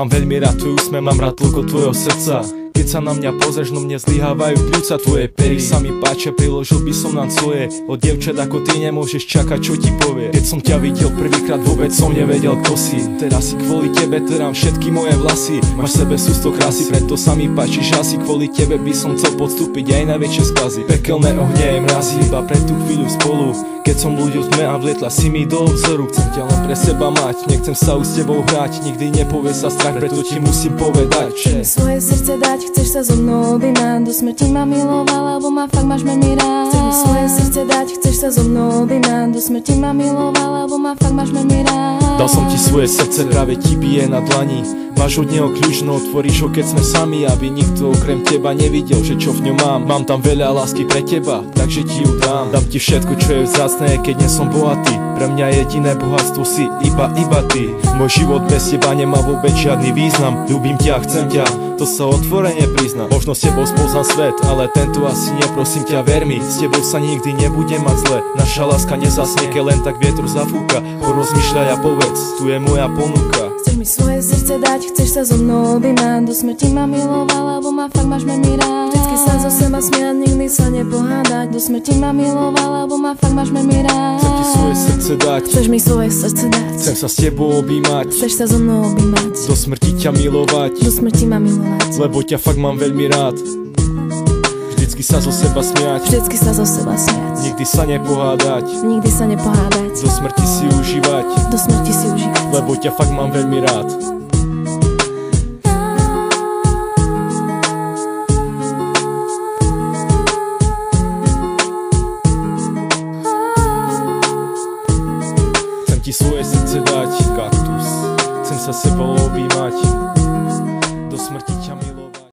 Mám veľmi rád tvoj úsmev, mám rád toľko tvojho srdca. Keď sa na mňa pozrieš, no mne zlyhávajú pľúca. Tvoje pery sa mi páčia, priložil by som nám svoje. Od dievčat ako ty nemôžeš čakať, čo ti povie. Keď som ťa videl prvýkrát, vôbec som nevedel, kto si. Teraz si kvôli tebe terám všetky moje vlasy. Máš v sebe sústo krásy, preto sa mi páčiš asi. Kvôli tebe by som chcel podstúpiť aj najväčšie skazy. Pekelné ohnie mrazí iba pre tú chvíľu spolu. Keď som ľuďom tme a vlietla si mi do obzoru. Chcem ťa len pre seba mať, nechcem sa už s tebou hrať. Nikdy nepovie sa strach, preto ti musím povedať, že svoje srdce dať, chceš sa so mnou objímať. Do smrti ma miloval, lebo ma fakt máš veľmi rád. Chceš mi svoje srdce dať, chceš sa so mnou objímať. Do smrti ma miloval, lebo ma fakt máš veľmi rád. Dal som ti svoje srdce, práve ti bije na dlani. Máš od neho kľúč, no otvoríš ho, keď sme sami. Aby nikto okrem teba nevidel, že čo v ňom mám. Mám tam veľa lásky pre teba, takže ti ju dám. Dám ti všetko, čo je vzácne, keď nie som bohatý. Pre mňa jediné bohatstvo si iba ty. Môj život bez teba nemá vôbec žiadny význam. Ľúbim ťa, chcem ťa, to sa otvorene priznám. Možno s tebou spoznám svet, ale tento asi nie, prosím ťa, ver mi. S tebou sa nikdy nebude mať zle. Naša láska nezasnie, keď len tak vietru zafúka. Porozmýšľaj a povedz, tu je moja ponuka. Chceš mi svoje srdce dať, chceš sa so mnou objímať. Do smrti ma miloval, lebo ma fakt máš veľmi rád. Vždycky sa zo seba smiať, nikdy sa nepohádať. Do smrti ma miloval, lebo ma fakt máš veľmi rád. Chcem ti svoje srdce dať, chceš mi svoje srdce dať. Chcem sa s tebou objímať, chceš sa so mnou objímať. Do smrti ťa milovať, do smrti ma milovať, lebo ťa fakt mám veľmi rád. Vždycky sa zo seba smiať, vždycky sa zo seba smiať. Nikdy sa nepohádať, nikdy sa nepohádať. Do smrti si užívať, do smrti si užívať, lebo ťa fakt mám veľmi rád. Chcem ti svoje srdce dať, kaktus. Chcem sa sebou objímať, do smrti ťa milovať.